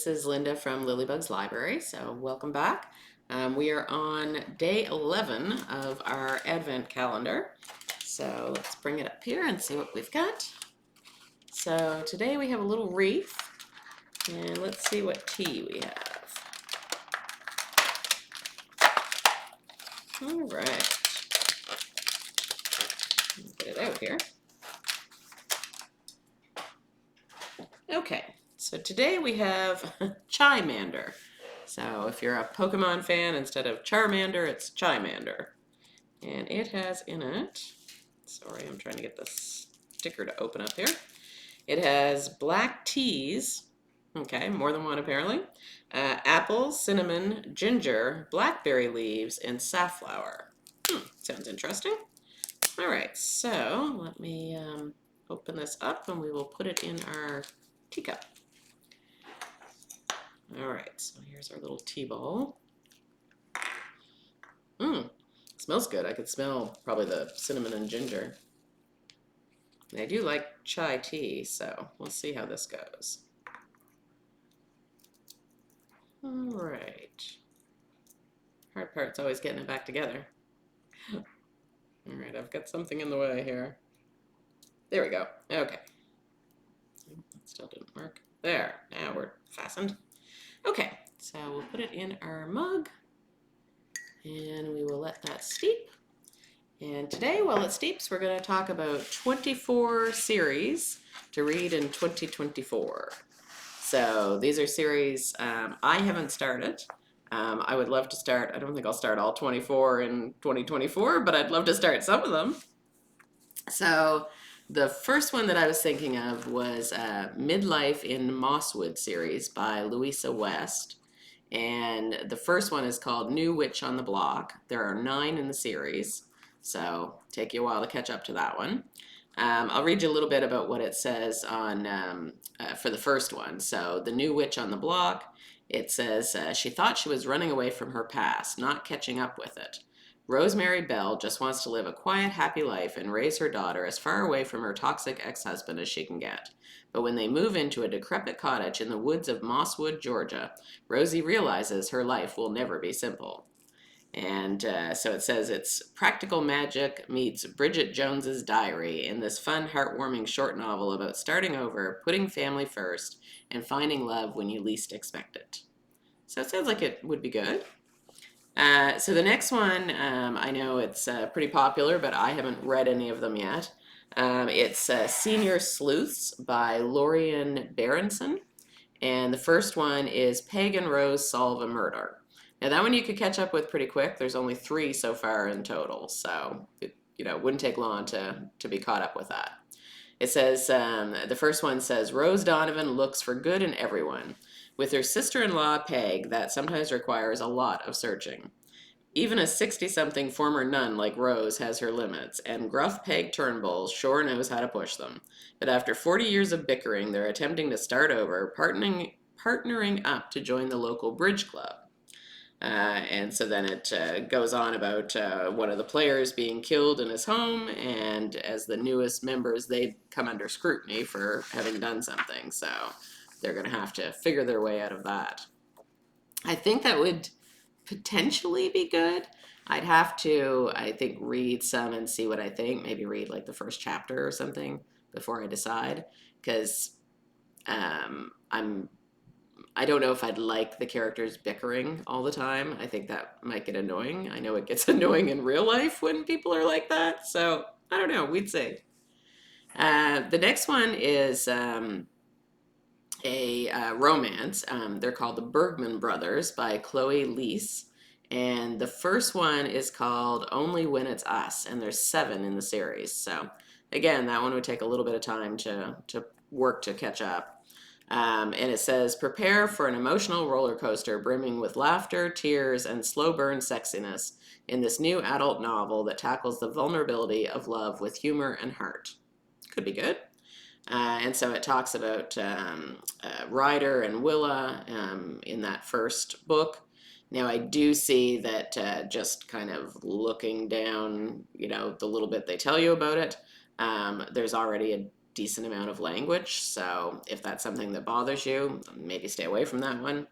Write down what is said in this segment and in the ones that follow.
this is Linda from Lilybug's Library, so welcome back. We are on day 11 of our Advent calendar, so let's bring it up here and see what we've got. So today we have a little wreath, and let's see what tea we have. All right, get it out here. Okay, so today we have Chimander. So if you're a Pokemon fan, instead of Charmander, it's Chimander. And it has in it, sorry, I'm trying to get this sticker to open up here. It has black teas, okay, more than one apparently, apple, cinnamon, ginger, blackberry leaves, and safflower. Sounds interesting. All right, so let me open this up and we will put it in our teacup. All right, so here's our little tea bowl. Smells good. I could smell probably the cinnamon and ginger. And I do like chai tea, so we'll see how this goes. All right. Hard part's always getting it back together. All right, I've got something in the way here. There we go. Okay. That still didn't work. There, now we're fastened. Okay, so we'll put it in our mug and we will let that steep. And today, while it steeps, we're going to talk about 24 series to read in 2024. So these are series I haven't started. I would love to start, I don't think I'll start all 24 in 2024, but I'd love to start some of them. So the first one that I was thinking of was Midlife in Mosswood series by Louisa West. And the first one is called New Witch on the Block. There are 9 in the series, so take you a while to catch up to that one. I'll read you a little bit about what it says on for the first one. So the New Witch on the Block, it says, she thought she was running away from her past, not catching up with it. Rosemary Bell just wants to live a quiet, happy life and raise her daughter as far away from her toxic ex-husband as she can get. But when they move into a decrepit cottage in the woods of Mosswood, Georgia, Rosie realizes her life will never be simple. And so it says it's practical magic meets Bridget Jones's Diary in this fun, heartwarming short novel about starting over, putting family first, and finding love when you least expect it. So it sounds like it would be good. So the next one, I know it's pretty popular, but I haven't read any of them yet. It's Senior Sleuths by Laurian Berenson. And the first one is Peg and Rose Solve a Murder. Now that one you could catch up with pretty quick. There's only 3 so far in total, so it wouldn't take long to be caught up with that. It says, the first one says, Rose Donovan looks for good in everyone. With her sister-in-law, Peg, that sometimes requires a lot of searching. Even a 60-something former nun like Rose has her limits, and gruff Peg Turnbull sure knows how to push them. But after 40 years of bickering, they're attempting to start over, partnering up to join the local bridge club. And so then it goes on about one of the players being killed in his home, and as the newest members, they come under scrutiny for having done something. So they're going to have to figure their way out of that. I think that would potentially be good. I'd have to, I think, read some and see what I think. Maybe read like the first chapter or something before I decide, because I don't know if I'd like the characters bickering all the time. I think that might get annoying. I know it gets annoying in real life when people are like that. So I don't know. We'd see. The next one is a romance. They're called the Bergman Brothers by Chloe Liese. And the first one is called Only When It's Us. And there's 7 in the series. So again, that one would take a little bit of time to work to catch up. And it says, prepare for an emotional roller coaster brimming with laughter, tears, and slow burn sexiness in this new adult novel that tackles the vulnerability of love with humor and heart. Could be good. And so it talks about Ryder and Willa in that first book. Now I do see that just kind of looking down, the little bit they tell you about it, there's already decent amount of language. So if that's something that bothers you, maybe stay away from that one.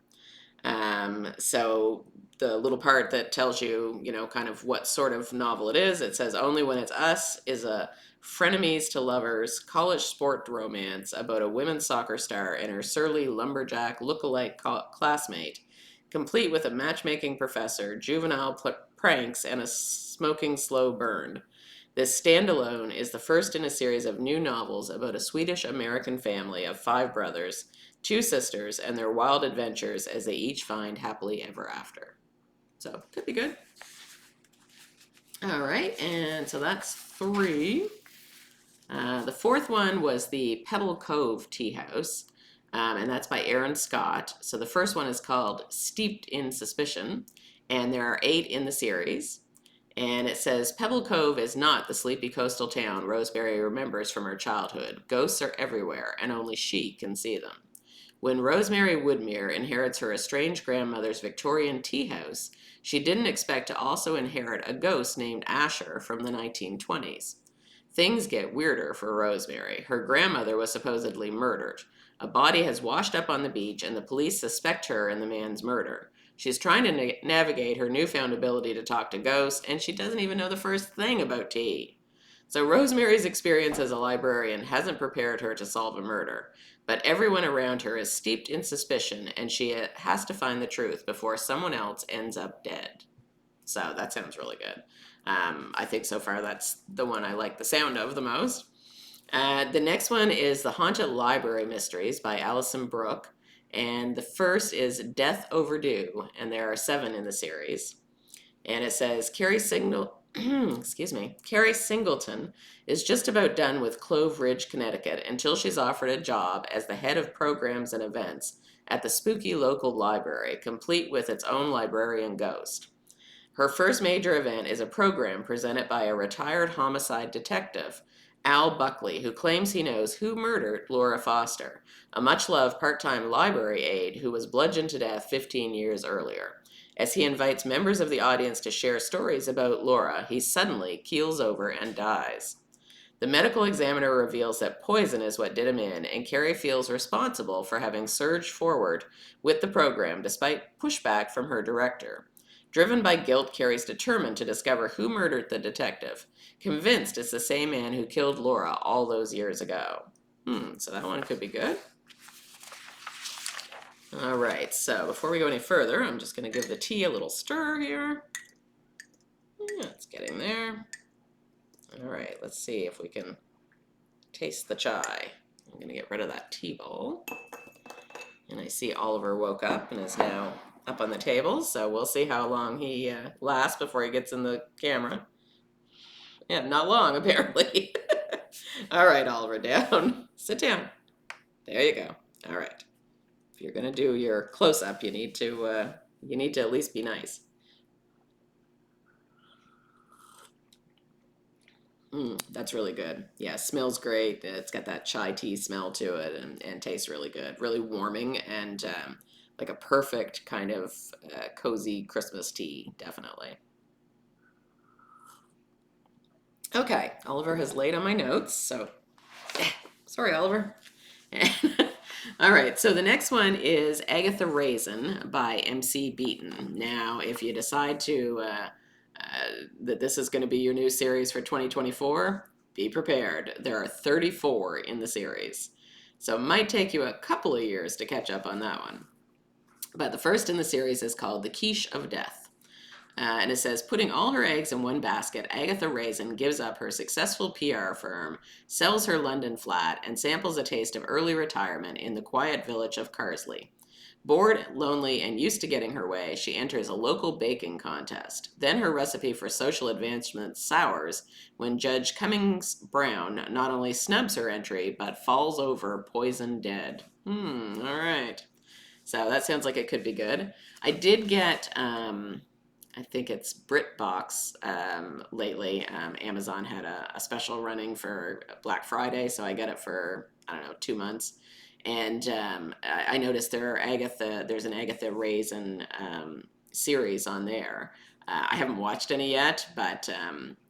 So the little part that tells you, kind of what sort of novel it is, it says Only When It's Us is a frenemies to lovers college sport romance about a women's soccer star and her surly lumberjack look-alike classmate, complete with a matchmaking professor, juvenile pranks, and a smoking slow burn. This standalone is the first in a series of new novels about a Swedish-American family of 5 brothers, 2 sisters, and their wild adventures as they each find happily ever after. So, could be good. All right, and so that's 3. The 4th one was the Pebble Cove Teahouse, and that's by Eryn Scott. So the first one is called Steeped in Suspicion, and there are 8 in the series. And it says, Pebble Cove is not the sleepy coastal town Rosemary remembers from her childhood. Ghosts are everywhere, and only she can see them. When Rosemary Woodmere inherits her estranged grandmother's Victorian tea house, she didn't expect to also inherit a ghost named Asher from the 1920s. Things get weirder for Rosemary. Her grandmother was supposedly murdered. A body has washed up on the beach, and the police suspect her in the man's murder. She's trying to navigate her newfound ability to talk to ghosts, and she doesn't even know the first thing about tea. So Rosemary's experience as a librarian hasn't prepared her to solve a murder, but everyone around her is steeped in suspicion, and she has to find the truth before someone else ends up dead. So that sounds really good. I think so far that's the one I like the sound of the most. The next one is The Haunted Library Mysteries by Allison Brook. And the first is Death Overdue, and there are 7 in the series. And it says, Carrie Singleton is just about done with Clove Ridge, Connecticut, until she's offered a job as the head of programs and events at the spooky local library, complete with its own librarian ghost. Her first major event is a program presented by a retired homicide detective, Al Buckley, who claims he knows who murdered Laura Foster, a much-loved part-time library aide who was bludgeoned to death 15 years earlier. As he invites members of the audience to share stories about Laura, he suddenly keels over and dies. The medical examiner reveals that poison is what did him in, and Carrie feels responsible for having surged forward with the program despite pushback from her director. Driven by guilt, Carrie's determined to discover who murdered the detective, convinced it's the same man who killed Laura all those years ago. So that one could be good. All right, so before we go any further, I'm just going to give the tea a little stir here. Yeah, it's getting there. All right, let's see if we can taste the chai. I'm going to get rid of that tea bowl. And I see Oliver woke up and is now up on the table, so we'll see how long he lasts before he gets in the camera. Yeah, not long, apparently. All right, Oliver, down. Sit down. There you go. All right. If you're going to do your close-up, you need to at least be nice. That's really good. Yeah, smells great. It's got that chai tea smell to it and tastes really good. Really warming and like a perfect kind of cozy Christmas tea, definitely. Okay, Oliver has laid on my notes, so sorry, Oliver. All right, so the next one is Agatha Raisin by MC Beaton. Now, if you decide to that this is going to be your new series for 2024, be prepared. There are 34 in the series, so it might take you a couple of years to catch up on that one. But the first in the series is called The Quiche of Death. And it says, putting all her eggs in one basket, Agatha Raisin gives up her successful PR firm, sells her London flat, and samples a taste of early retirement in the quiet village of Carsley. Bored, lonely, and used to getting her way, she enters a local baking contest. Then her recipe for social advancement sours when Judge Cummings Brown not only snubs her entry, but falls over poisoned dead. All right. So that sounds like it could be good. I did get... I think it's BritBox lately. Amazon had a special running for Black Friday, so I got it for, 2 months. And I noticed there's an Agatha Raisin series on there. I haven't watched any yet, but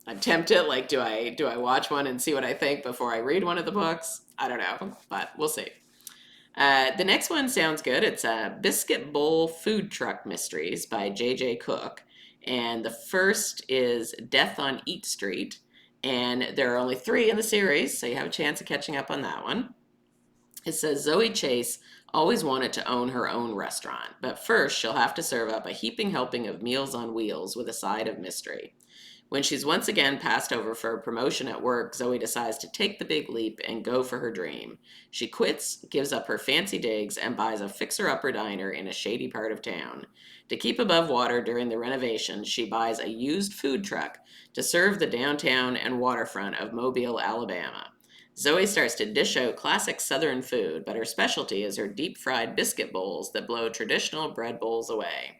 I'm tempted. Like, do I watch one and see what I think before I read one of the books? I don't know, but we'll see. The next one sounds good. It's Biscuit Bowl Food Truck Mysteries by J.J. Cook. And the first is Death on Eat Street. And there are only 3 in the series, so you have a chance of catching up on that one. It says Zoe Chase always wanted to own her own restaurant, but first she'll have to serve up a heaping helping of meals on wheels with a side of mystery. When she's once again passed over for a promotion at work, Zoe decides to take the big leap and go for her dream. She quits, gives up her fancy digs, and buys a fixer-upper diner in a shady part of town. To keep above water during the renovation, she buys a used food truck to serve the downtown and waterfront of Mobile, Alabama. Zoe starts to dish out classic Southern food, but her specialty is her deep-fried biscuit bowls that blow traditional bread bowls away.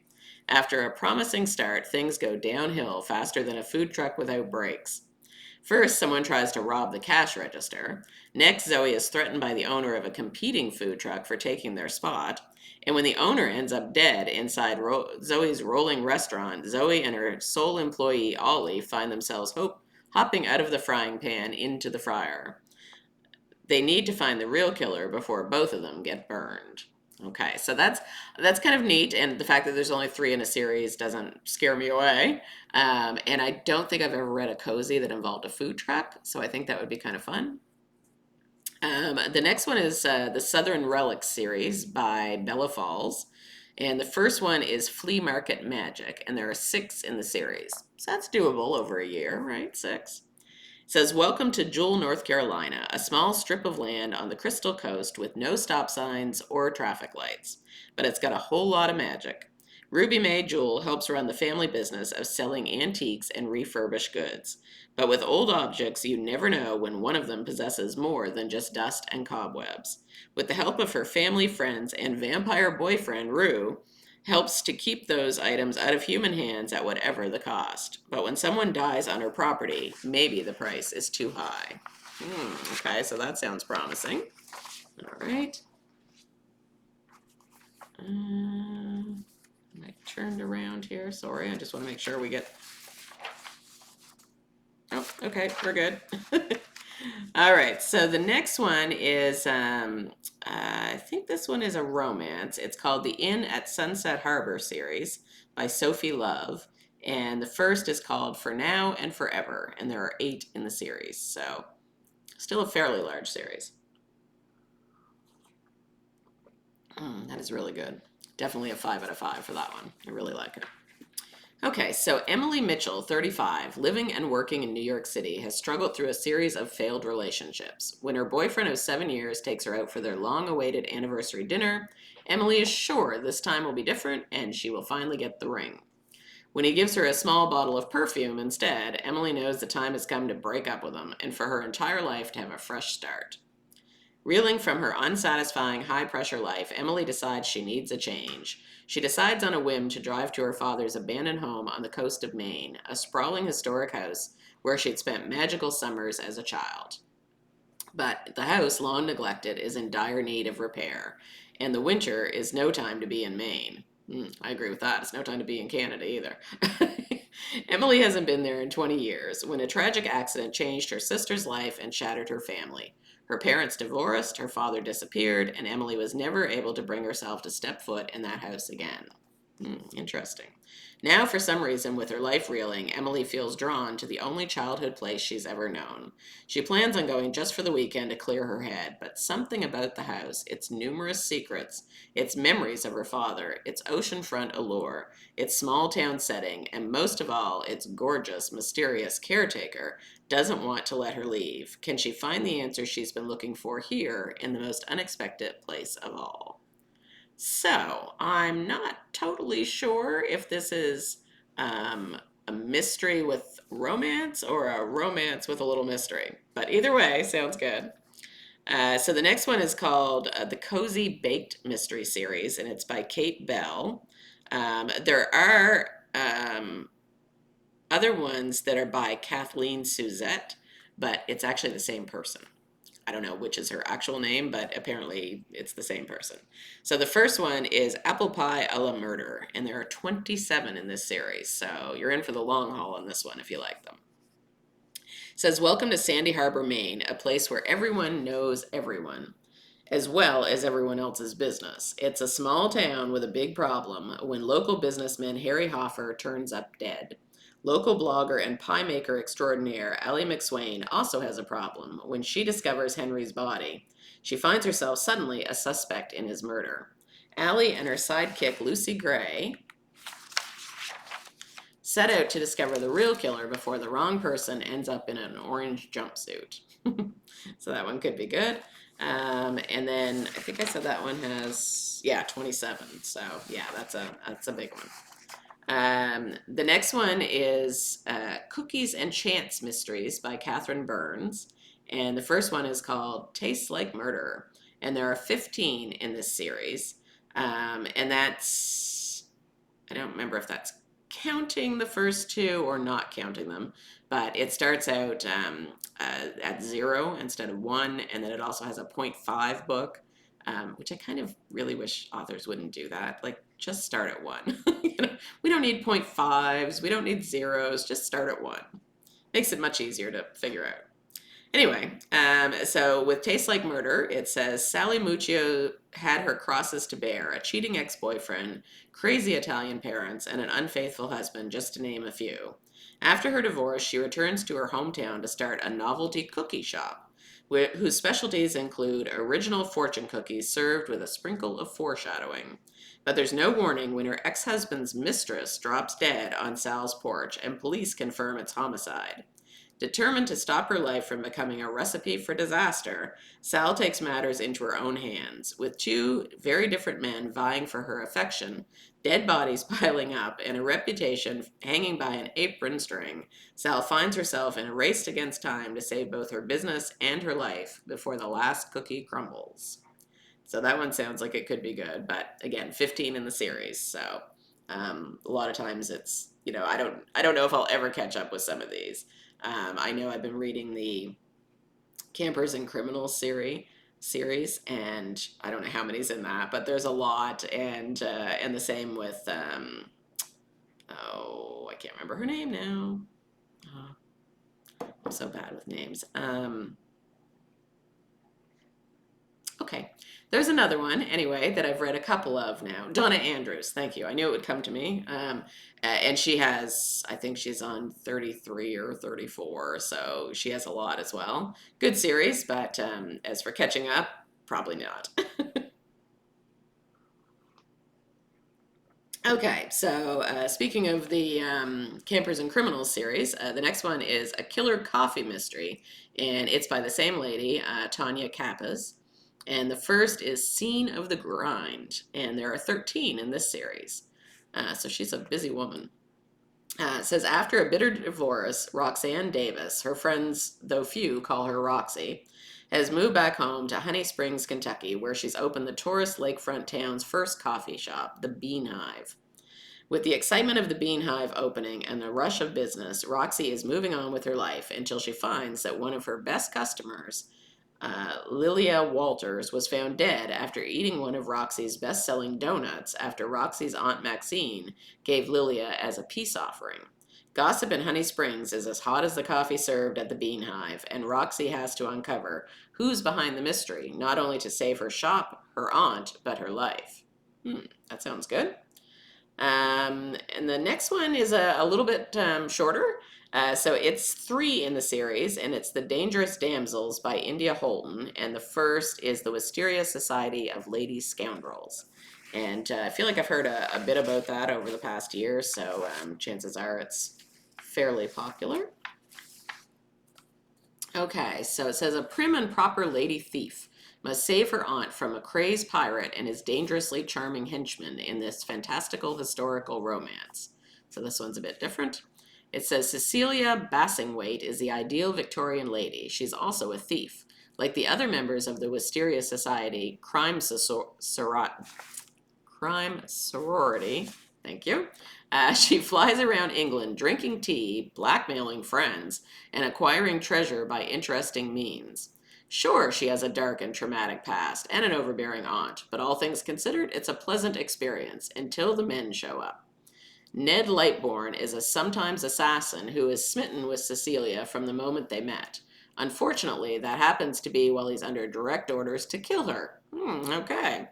After a promising start, things go downhill faster than a food truck without brakes. First, someone tries to rob the cash register. Next, Zoe is threatened by the owner of a competing food truck for taking their spot. And when the owner ends up dead inside Zoe's rolling restaurant, Zoe and her sole employee, Ollie, find themselves hopping out of the frying pan into the fryer. They need to find the real killer before both of them get burned. Okay, so that's kind of neat, and the fact that there's only 3 in a series doesn't scare me away. And I don't think I've ever read a cozy that involved a food truck, so I think that would be kind of fun. The next one is the Southern Relics series by Bella Falls, and the first one is Flea Market Magic, and there are 6 in the series. So that's doable over a year, right? 6. It says, welcome to Jewel, North Carolina, a small strip of land on the Crystal Coast with no stop signs or traffic lights. But it's got a whole lot of magic. Ruby Mae Jewel helps run the family business of selling antiques and refurbished goods. But with old objects, you never know when one of them possesses more than just dust and cobwebs. With the help of her family, friends, and vampire boyfriend, Rue, helps to keep those items out of human hands at whatever the cost. But when someone dies on her property, maybe the price is too high. Okay, so that sounds promising. All right. Am I turned around here? Sorry, I just want to make sure we get... Oh, okay, we're good. All right, so the next one is, I think this one is a romance. It's called The Inn at Sunset Harbor series by Sophie Love. And the first is called For Now and Forever, and there are 8 in the series, so still a fairly large series. That is really good. Definitely a 5 out of 5 for that one. I really like it. Okay, so Emily Mitchell, 35, living and working in New York City, has struggled through a series of failed relationships. When her boyfriend of 7 years takes her out for their long-awaited anniversary dinner, Emily is sure this time will be different and she will finally get the ring. When he gives her a small bottle of perfume instead, Emily knows the time has come to break up with him and for her entire life to have a fresh start. Reeling from her unsatisfying high-pressure life, Emily decides she needs a change. She decides on a whim to drive to her father's abandoned home on the coast of Maine, a sprawling historic house where she'd spent magical summers as a child. But the house, long neglected, is in dire need of repair, and the winter is no time to be in Maine. I agree with that. It's no time to be in Canada either. Emily hasn't been there in 20 years when a tragic accident changed her sister's life and shattered her family. Her parents divorced, her father disappeared, and Emily was never able to bring herself to step foot in that house again. Interesting. Now, for some reason, with her life reeling, Emily feels drawn to the only childhood place she's ever known. She plans on going just for the weekend to clear her head, but something about the house, its numerous secrets, its memories of her father, its oceanfront allure, its small-town setting, and most of all, its gorgeous, mysterious caretaker, doesn't want to let her leave. Can she find the answer she's been looking for here in the most unexpected place of all? So, I'm not totally sure if this is a mystery with romance or a romance with a little mystery. But either way, sounds good. So the next one is called the Cozy Baked Mystery Series, and it's by Kate Bell. There are other ones that are by Kathleen Suzette, but it's actually the same person. I don't know which is her actual name, but apparently it's the same person. So the first one is Apple Pie a la Murder, and there are 27 in this series, so you're in for the long haul on this one if you like them. says, "Welcome to Sandy Harbor, Maine, a place where everyone knows everyone, as well as everyone else's business. It's a small town with a big problem when local businessman Harry Hoffer turns up dead. Local blogger and pie maker extraordinaire Allie McSwain also has a problem when she discovers Henry's body. She finds herself suddenly a suspect in his murder. Allie and her sidekick Lucy Gray set out to discover the real killer before the wrong person ends up in an orange jumpsuit." So that one could be good. And then I think I said that one has, yeah, 27. So yeah, that's a big one. The next one is Cookies and Chance Mysteries by Catherine Burns. And the first one is called Tastes Like Murder. And there are 15 in this series. And that's, I don't remember if that's counting the first two or not counting them, but it starts out at 0 instead of 1, and then it also has a 0.5 book, which I kind of really wish authors wouldn't do that. Like, just start at 1. We don't need 0.5s, we don't need zeros, just start at 1. Makes it much easier to figure out. Anyway, so with Tastes Like Murder, it says Sally Muccio had her crosses to bear: a cheating ex-boyfriend, crazy Italian parents, and an unfaithful husband, just to name a few. After her divorce, she returns to her hometown to start a novelty cookie shop, whose specialties include original fortune cookies served with a sprinkle of foreshadowing. But there's no warning when her ex-husband's mistress drops dead on Sal's porch, and police confirm it's homicide. Determined to stop her life from becoming a recipe for disaster, Sal takes matters into her own hands. With two very different men vying for her affection, dead bodies piling up, and a reputation hanging by an apron string, Sal finds herself in a race against time to save both her business and her life before the last cookie crumbles. So that one sounds like it could be good, but again, 15 in the series, so a lot of times it's, I don't know if I'll ever catch up with some of these. I know I've been reading the Campers and Criminals series, and I don't know how many's in that, but there's a lot, and the same with I can't remember her name now. Oh, I'm so bad with names. Okay, there's another one anyway that I've read a couple of now. Donna Andrews, thank you. I knew it would come to me. And she has, I think she's on 33 or 34, so she has a lot as well. Good series, but as for catching up, probably not. Okay, so speaking of the Campers and Criminals series, the next one is A Killer Coffee Mystery, and it's by the same lady, Tonya Kappes. And the first is Scene of the Grind, and there are 13 in this series. So she's a busy woman. It says, after a bitter divorce, Roxanne Davis, her friends, though few, call her Roxy, has moved back home to Honey Springs, Kentucky, where she's opened the tourist lakefront town's first coffee shop, the Bean Hive. With the excitement of the Bean Hive opening and the rush of business, Roxy is moving on with her life until she finds that one of her best customers, Lilia Walters, was found dead after eating one of Roxy's best-selling donuts after Roxy's Aunt Maxine gave Lilia as a peace offering. Gossip in Honey Springs is as hot as the coffee served at the Bean Hive, and Roxy has to uncover who's behind the mystery, not only to save her shop, her aunt, but her life. That sounds good. And the next one is a little bit shorter. So it's 3 in the series, and it's The Dangerous Damsels by India Holton, and the first is The Wisteria Society of Lady Scoundrels. And I feel like I've heard a bit about that over the past year, so chances are it's fairly popular. Okay, so it says, a prim and proper lady thief must save her aunt from a crazed pirate and his dangerously charming henchman in this fantastical historical romance. So this one's a bit different. It says, Cecilia Bassingwaite is the ideal Victorian lady. She's also a thief. Like the other members of the Wisteria Society crime sorority, thank you, she flies around England drinking tea, blackmailing friends, and acquiring treasure by interesting means. Sure, she has a dark and traumatic past and an overbearing aunt, but all things considered, it's a pleasant experience until the men show up. Ned Lightbourne is a sometimes assassin who is smitten with Cecilia from the moment they met. Unfortunately, that happens to be while he's under direct orders to kill her. Okay.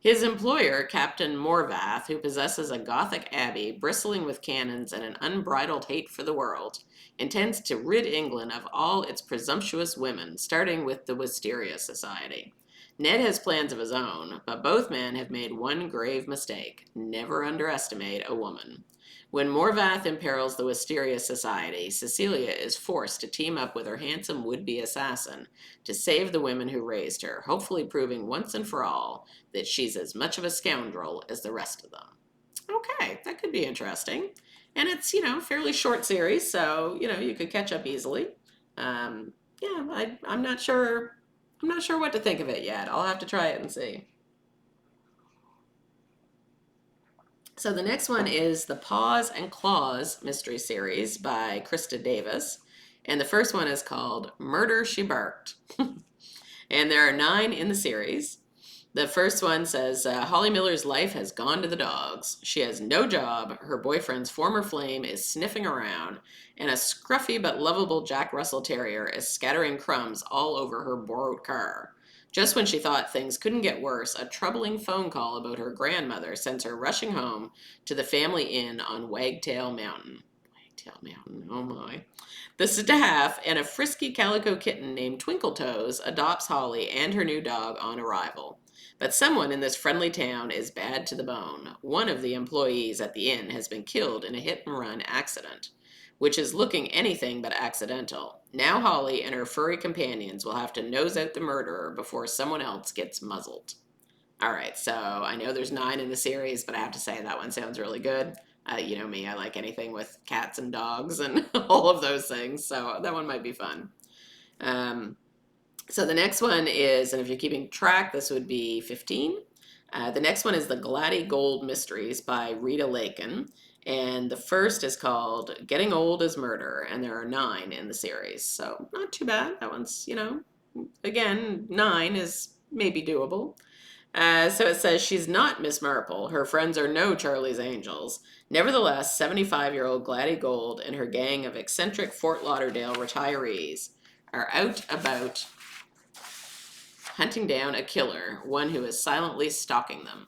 His employer, Captain Morvath, who possesses a Gothic abbey bristling with cannons and an unbridled hate for the world, intends to rid England of all its presumptuous women, starting with the Wisteria Society. Ned has plans of his own, but both men have made one grave mistake: never underestimate a woman. When Morvath imperils the Wisteria Society, Cecilia is forced to team up with her handsome would-be assassin to save the women who raised her, hopefully proving once and for all that she's as much of a scoundrel as the rest of them. Okay, that could be interesting. And it's, fairly short series, so, you could catch up easily. I'm not sure. I'm not sure what to think of it yet. I'll have to try it and see. So the next one is the Paws and Claws mystery series by Krista Davis. And the first one is called Murder, She Barked. And there are 9 in the series. The first one says, Holly Miller's life has gone to the dogs. She has no job, her boyfriend's former flame is sniffing around, and a scruffy but lovable Jack Russell Terrier is scattering crumbs all over her borrowed car. Just when she thought things couldn't get worse, a troubling phone call about her grandmother sends her rushing home to the family inn on Wagtail Mountain. Wagtail Mountain, oh my. The staff and a frisky calico kitten named Twinkletoes adopts Holly and her new dog on arrival. But someone in this friendly town is bad to the bone. One of the employees at the inn has been killed in a hit-and-run accident, which is looking anything but accidental. Now Holly and her furry companions will have to nose out the murderer before someone else gets muzzled. All right, so I know there's 9 in the series, but I have to say that one sounds really good. You know me, I like anything with cats and dogs and all of those things, so that one might be fun. So the next one is, and if you're keeping track, this would be 15. The next one is the Gladdy Gold Mysteries by Rita Lakin. And the first is called Getting Old as Murder, and there are 9 in the series. So not too bad. That one's, again, 9 is maybe doable. So it says she's not Miss Marple. Her friends are no Charlie's Angels. Nevertheless, 75-year-old Gladdy Gold and her gang of eccentric Fort Lauderdale retirees are out about hunting down a killer, one who is silently stalking them.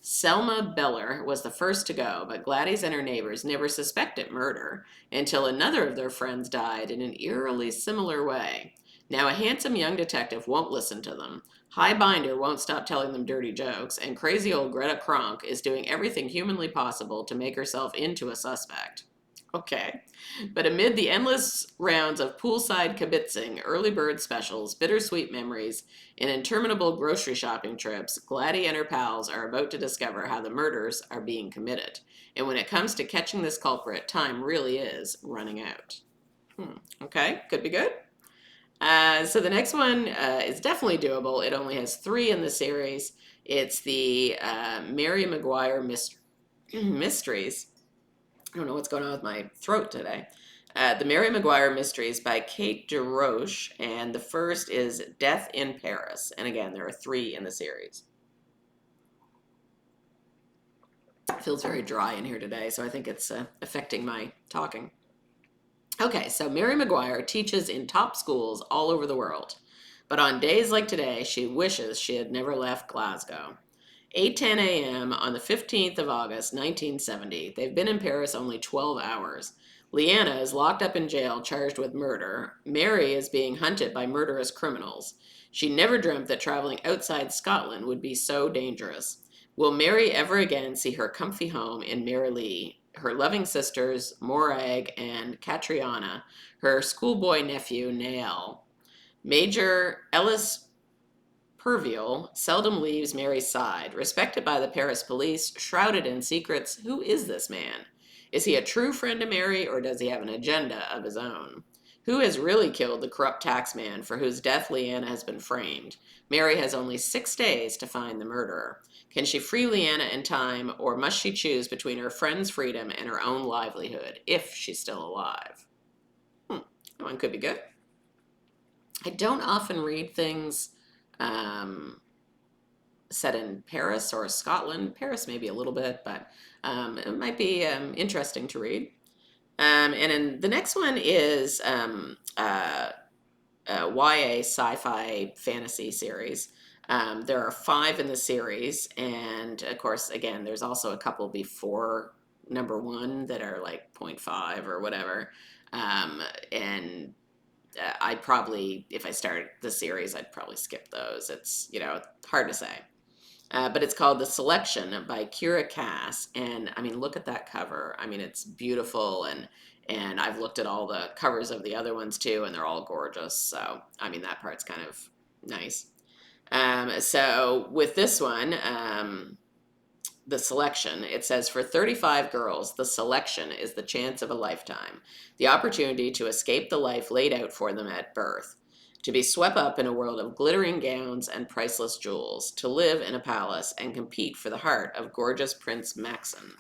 Selma Beller was the first to go, but Gladys and her neighbors never suspected murder until another of their friends died in an eerily similar way. Now a handsome young detective won't listen to them. High Binder won't stop telling them dirty jokes, and crazy old Greta Kronk is doing everything humanly possible to make herself into a suspect. Okay. But amid the endless rounds of poolside kibitzing, early bird specials, bittersweet memories, and interminable grocery shopping trips, Gladdy and her pals are about to discover how the murders are being committed. And when it comes to catching this culprit, time really is running out. Okay, could be good. So the next one is definitely doable. It only has 3 in the series. It's the Mary McGuire Mysteries. I don't know what's going on with my throat today. The Mary McGuire Mysteries by Kate DeRoche, and the first is Death in Paris. And again, there are 3 in the series. It feels very dry in here today, so I think it's affecting my talking. Okay, so Mary McGuire teaches in top schools all over the world. But on days like today, she wishes she had never left Glasgow. 8:10 a.m. on the 15th of August, 1970. They've been in Paris only 12 hours. Leanna is locked up in jail, charged with murder. Mary is being hunted by murderous criminals. She never dreamt that traveling outside Scotland would be so dangerous. Will Mary ever again see her comfy home in Mairi, her loving sisters, Morag and Catriona, her schoolboy nephew, Nael? Major Ellis Perviel seldom leaves Mary's side. Respected by the Paris police, shrouded in secrets, who is this man? Is he a true friend to Mary, or does he have an agenda of his own? Who has really killed the corrupt taxman for whose death Leanna has been framed? Mary has only 6 days to find the murderer. Can she free Leanna in time, or must she choose between her friend's freedom and her own livelihood, if she's still alive? That one could be good. I don't often read things set in Paris or Scotland. Paris maybe a little bit, but it might be interesting to read. And then the next one is YA sci-fi fantasy series. There are 5 in the series, and of course, again, there's also a couple before number 1 that are like 0.5 or whatever. And I'd probably, if I started the series, I'd probably skip those. It's, hard to say. But it's called The Selection by Kira Cass, and I mean, look at that cover. I mean, it's beautiful, and I've looked at all the covers of the other ones too, and they're all gorgeous. So, I mean, that part's kind of nice. So with this one, The Selection, it says, for 35 girls, the selection is the chance of a lifetime, the opportunity to escape the life laid out for them at birth, to be swept up in a world of glittering gowns and priceless jewels, to live in a palace and compete for the heart of gorgeous Prince Maxon.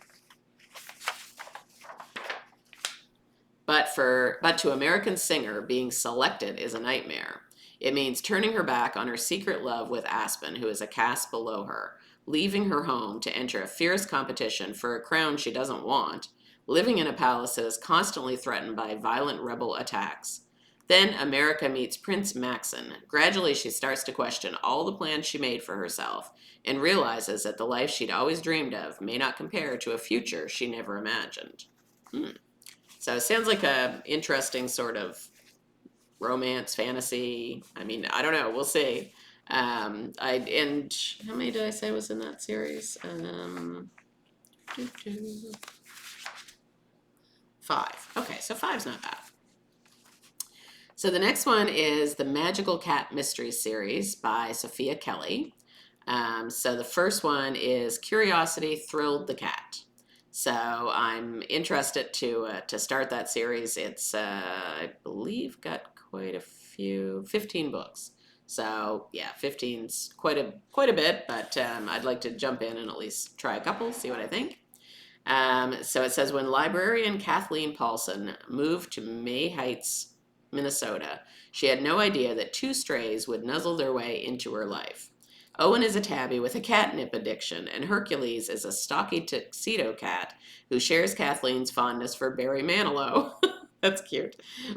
But to American Singer, being selected is a nightmare. It means turning her back on her secret love with Aspen, who is a caste below her, leaving her home to enter a fierce competition for a crown she doesn't want, living in a palace that is constantly threatened by violent rebel attacks. Then America meets Prince Maxon. Gradually, she starts to question all the plans she made for herself and realizes that the life she'd always dreamed of may not compare to a future she never imagined. So it sounds like a interesting sort of romance, fantasy. I mean, I don't know. We'll see. And how many did I say was in that series? 5. Okay, so 5's not bad. So the next one is the Magical Cat Mysteries series by Sophia Kelly. So the first one is Curiosity Thrilled the Cat. So I'm interested to start that series. It's I believe got quite a few, 15 books. So yeah, 15's quite a bit, but I'd like to jump in and at least try a couple, see what I think. So it says, when librarian Kathleen Paulson moved to May Heights, Minnesota, she had no idea that 2 strays would nuzzle their way into her life. Owen is a tabby with a catnip addiction, and Hercules is a stocky tuxedo cat who shares Kathleen's fondness for Barry Manilow. That's cute.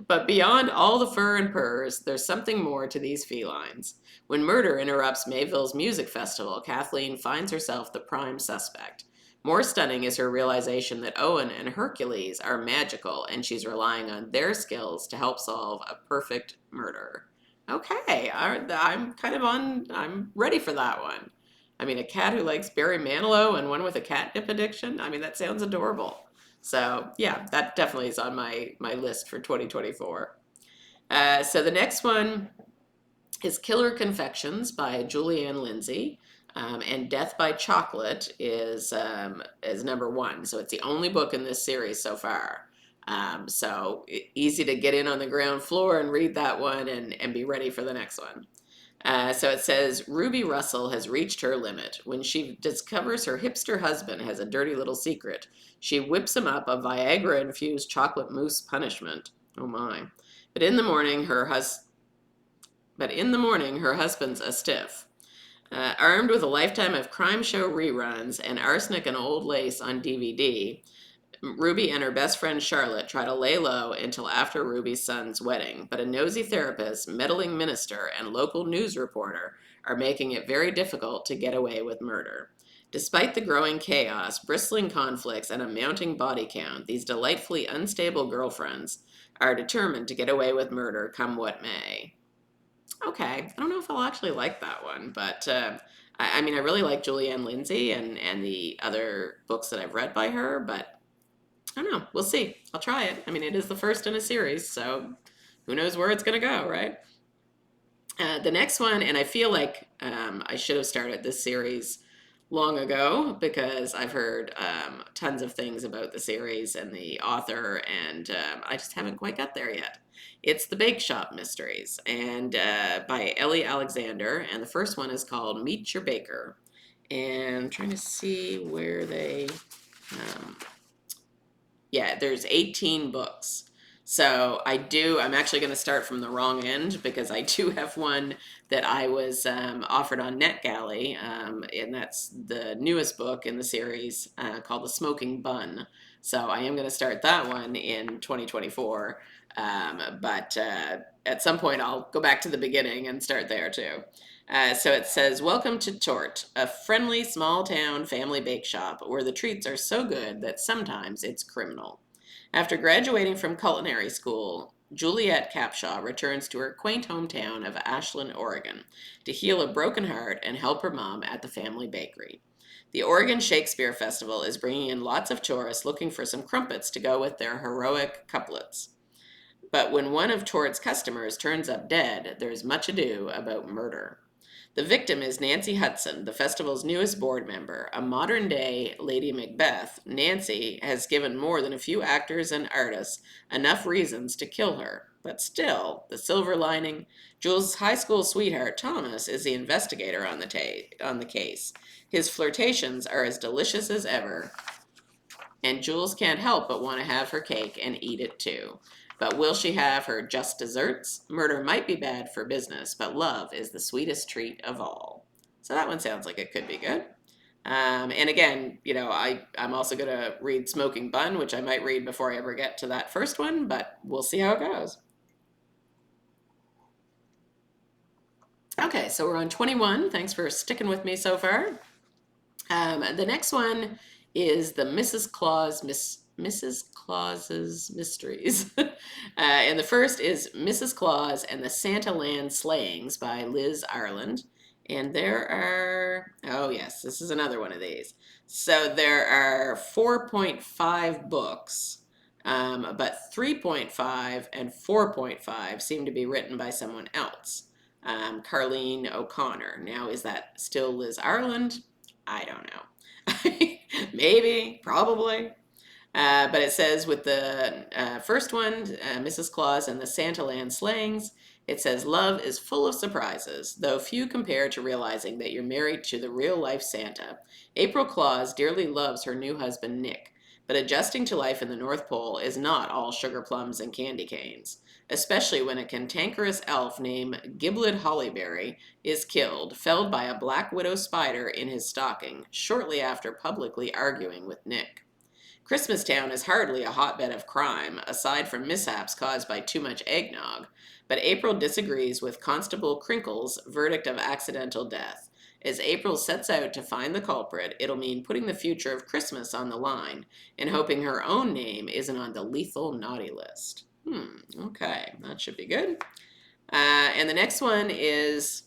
But beyond all the fur and purrs, there's something more to these felines. When murder interrupts Mayville's music festival, Kathleen finds herself the prime suspect. More stunning is her realization that Owen and Hercules are magical, and she's relying on their skills to help solve a perfect murder. Okay, I'm ready for that one. I mean, a cat who likes Barry Manilow and one with a catnip addiction. I mean, that sounds adorable. So yeah, that definitely is on my list for 2024. So the next one is Killer Confections by Julianne Lindsay. And Death by Chocolate is number 1. So it's the only book in this series so far. So easy to get in on the ground floor and read that one and be ready for the next one. So it says, Ruby Russell has reached her limit. When she discovers her hipster husband has a dirty little secret, she whips him up a Viagra-infused chocolate mousse punishment. Oh my. But in the morning, her husband's a stiff. Armed with a lifetime of crime show reruns and Arsenic and Old Lace on DVD, Ruby and her best friend Charlotte try to lay low until after Ruby's son's wedding, but a nosy therapist, meddling minister, and local news reporter are making it very difficult to get away with murder. Despite the growing chaos, bristling conflicts, and a mounting body count, these delightfully unstable girlfriends are determined to get away with murder come what may. Okay, I don't know if I'll actually like that one, but I mean, I really like Julianne Lindsay and the other books that I've read by her, but I don't know. We'll see. I'll try it. I mean, it is the first in a series, so who knows where it's going to go, right? The next one, and I feel like I should have started this series long ago because I've heard tons of things about the series and the author, and I just haven't quite got there yet. It's the Bake Shop Mysteries, and by Ellie Alexander, and the first one is called Meet Your Baker. And I'm trying to see where they... yeah, there's 18 books. So I'm actually going to start from the wrong end because I do have one that I was offered on NetGalley, and that's the newest book in the series called The Smoking Bun. So I am going to start that one in 2024, but at some point I'll go back to the beginning and start there too. So it says, "Welcome to Tort, a friendly small town family bake shop where the treats are so good that sometimes it's criminal." After graduating from culinary school, Juliet Capshaw returns to her quaint hometown of Ashland, Oregon, to heal a broken heart and help her mom at the family bakery. The Oregon Shakespeare Festival is bringing in lots of tourists looking for some crumpets to go with their heroic couplets. But when one of Tort's customers turns up dead, there's much ado about murder. The victim is Nancy Hudson, the festival's newest board member. A modern-day Lady Macbeth, Nancy has given more than a few actors and artists enough reasons to kill her. But still, the silver lining, Jules' high school sweetheart, Thomas, is the investigator on the case. His flirtations are as delicious as ever, and Jules can't help but want to have her cake and eat it too. But will she have her just desserts? Murder might be bad for business, but love is the sweetest treat of all. So that one sounds like it could be good. And again, I'm also going to read Smoking Bun, which I might read before I ever get to that first one, but we'll see how it goes. Okay, so we're on 21. Thanks for sticking with me so far. The next one is the Mrs. Claus's Mysteries. And the first is Mrs. Claus and the Santa Land Slayings by Liz Ireland. And there are, oh yes, this is another one of these. So there are 4.5 books, but 3.5 and 4.5 seem to be written by someone else. Carleen O'Connor. Now, is that still Liz Ireland? I don't know. Maybe, probably. But it says with the first one, Mrs. Claus and the Santa Land Slayings, it says, "Love is full of surprises, though few compare to realizing that you're married to the real-life Santa. April Claus dearly loves her new husband, Nick, but adjusting to life in the North Pole is not all sugar plums and candy canes, especially when a cantankerous elf named Giblet Hollyberry is killed, felled by a black widow spider in his stocking, shortly after publicly arguing with Nick. Christmastown is hardly a hotbed of crime, aside from mishaps caused by too much eggnog, but April disagrees with Constable Crinkle's verdict of accidental death. As April sets out to find the culprit, it'll mean putting the future of Christmas on the line and hoping her own name isn't on the lethal naughty list." Okay, that should be good. And the next one is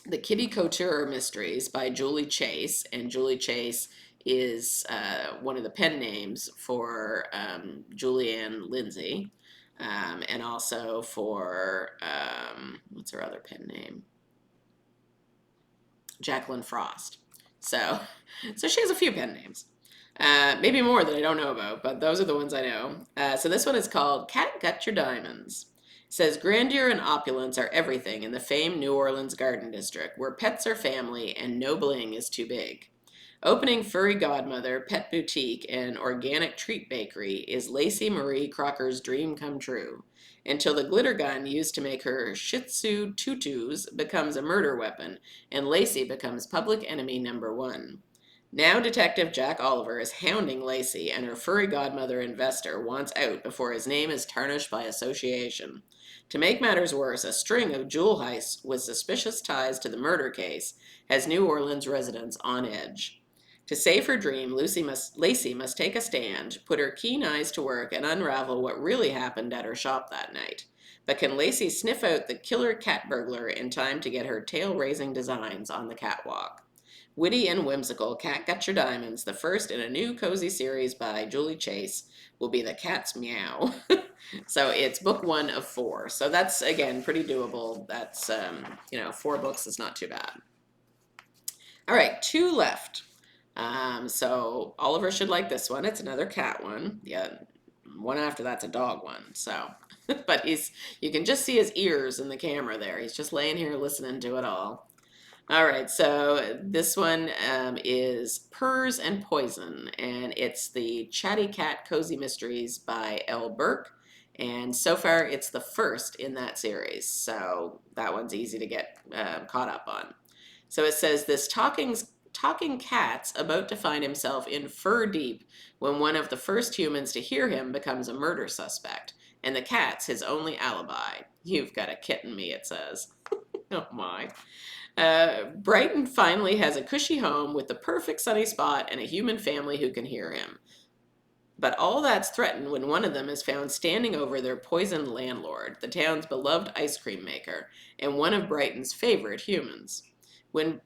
The Kitty Couture Mysteries by Julie Chase, and Julie Chase is one of the pen names for Julianne Lindsay, and also for, what's her other pen name? Jacqueline Frost. So she has a few pen names. Maybe more that I don't know about, but those are the ones I know. So this one is called Cat Got Your Diamonds. It says, "Grandeur and opulence are everything in the famed New Orleans Garden District, where pets are family and no bling is too big. Opening Furry Godmother, Pet Boutique, and Organic Treat Bakery is Lacey Marie Crocker's dream come true, until the glitter gun used to make her Shih Tzu tutus becomes a murder weapon, and Lacey becomes public enemy number one. Now Detective Jack Oliver is hounding Lacey, and her furry godmother investor wants out before his name is tarnished by association. To make matters worse, a string of jewel heists with suspicious ties to the murder case has New Orleans residents on edge. To save her dream, Lacey must take a stand, put her keen eyes to work, and unravel what really happened at her shop that night. But can Lacey sniff out the killer cat burglar in time to get her tail-raising designs on the catwalk? Witty and whimsical, Cat Got Your Diamonds, the first in a new cozy series by Julie Chase, will be The Cat's Meow." So it's book 1 of 4. So that's, again, pretty doable. That's, 4 books is not too bad. All right, 2 left. So Oliver should like this one. It's another cat one. Yeah, one after that's a dog one. So, but you can just see his ears in the camera there. He's just laying here listening to it all. All right, so this one is Purrs and Poison, and it's the Chatty Cat Cozy Mysteries by L. Burke, And so far, it's the first in that series, so that one's easy to get caught up on. So it says this talking cat's about to find himself in fur deep when one of the first humans to hear him becomes a murder suspect, and the cat's his only alibi. You've got to kitten me, it says. Oh my. Brighton finally has a cushy home with the perfect sunny spot and a human family who can hear him. But all that's threatened when one of them is found standing over their poisoned landlord, the town's beloved ice cream maker, and one of Brighton's favorite humans.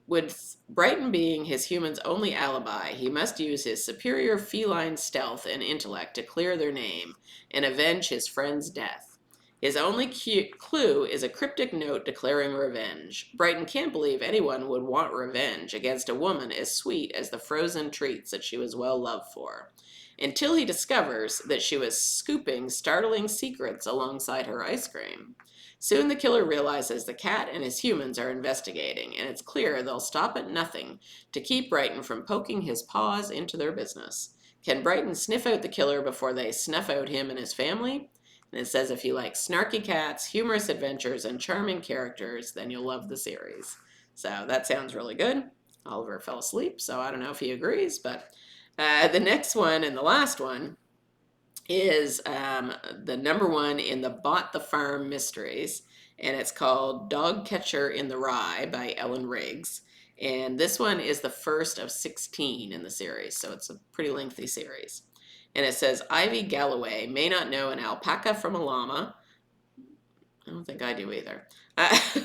With Brighton being his human's only alibi, he must use his superior feline stealth and intellect to clear their name and avenge his friend's death. His only clue is a cryptic note declaring revenge. Brighton can't believe anyone would want revenge against a woman as sweet as the frozen treats that she was well loved for, until he discovers that she was scooping startling secrets alongside her ice cream. Soon the killer realizes the cat and his humans are investigating, and it's clear they'll stop at nothing to keep Brighton from poking his paws into their business. Can Brighton sniff out the killer before they snuff out him and his family? And it says if you like snarky cats, humorous adventures, and charming characters, then you'll love the series. So that sounds really good. Oliver fell asleep, so I don't know if he agrees, but the next one and the last one is the number one in the Bought the Farm Mysteries, and it's called Dog Catcher in the Rye by Ellen Riggs. And this one is the first of 16 in the series, so it's a pretty lengthy series. And it says, Ivy Galloway may not know an alpaca from a llama. I don't think I do either.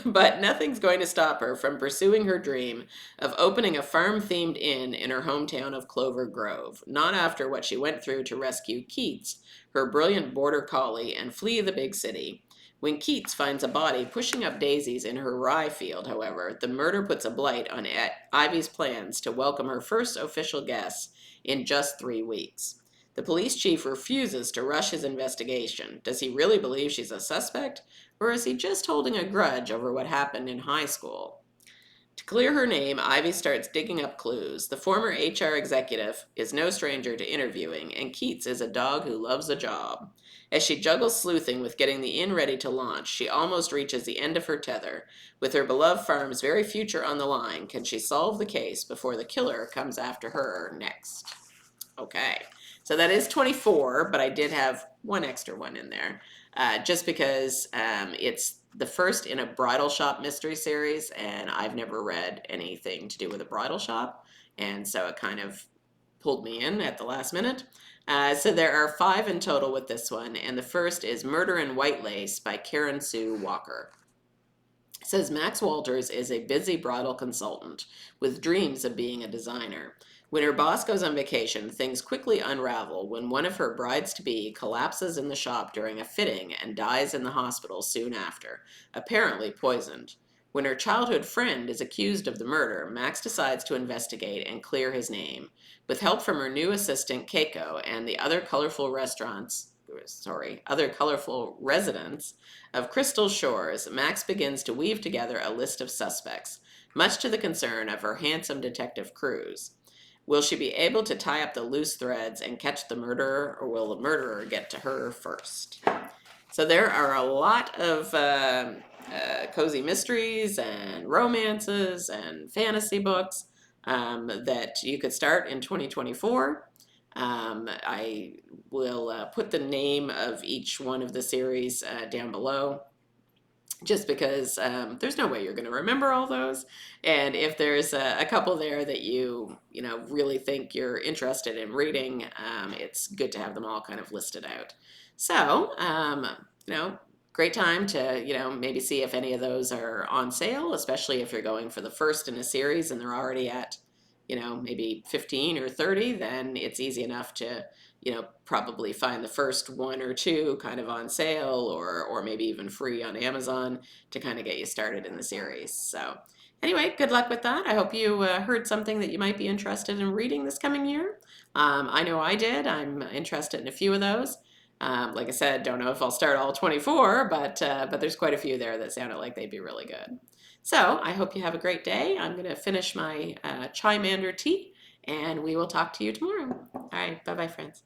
But nothing's going to stop her from pursuing her dream of opening a farm-themed inn in her hometown of Clover Grove, not after what she went through to rescue Keats, her brilliant border collie, and flee the big city. When Keats finds a body pushing up daisies in her rye field, however, the murder puts a blight on Ivy's plans to welcome her first official guests in just 3 weeks. The police chief refuses to rush his investigation. Does he really believe she's a suspect? Or is he just holding a grudge over what happened in high school? To clear her name, Ivy starts digging up clues. The former HR executive is no stranger to interviewing, and Keats is a dog who loves a job. As she juggles sleuthing with getting the inn ready to launch, she almost reaches the end of her tether. With her beloved farm's very future on the line, can she solve the case before the killer comes after her next? Okay, so that is 24, but I did have one extra one in there. Just because it's the first in a bridal shop mystery series, and I've never read anything to do with a bridal shop, and so it kind of pulled me in at the last minute. So there are 5 in total with this one, and the first is Murder in White Lace by Karen Sue Walker. It says Max Walters is a busy bridal consultant with dreams of being a designer. When her boss goes on vacation, things quickly unravel when one of her brides-to-be collapses in the shop during a fitting and dies in the hospital soon after, apparently poisoned. When her childhood friend is accused of the murder, Max decides to investigate and clear his name. With help from her new assistant, Keiko, and the other colorful residents of Crystal Shores, Max begins to weave together a list of suspects, much to the concern of her handsome detective Cruz. Will she be able to tie up the loose threads and catch the murderer, or will the murderer get to her first? So there are a lot of cozy mysteries and romances and fantasy books that you could start in 2024. I will put the name of each one of the series down below, just because there's no way you're going to remember all those. And if there's a couple there that you really think you're interested in reading, it's good to have them all kind of listed out. So, great time to, maybe see if any of those are on sale, especially if you're going for the first in a series and they're already at, maybe 15 or 30, then it's easy enough to, probably find the first 1 or 2 kind of on sale or maybe even free on Amazon to kind of get you started in the series. So anyway, good luck with that. I hope you heard something that you might be interested in reading this coming year. I know I did. I'm interested in a few of those. Like I said, don't know if I'll start all 24, but there's quite a few there that sounded like they'd be really good. So I hope you have a great day. I'm going to finish my Chimander tea, and we will talk to you tomorrow. All right, bye-bye, friends.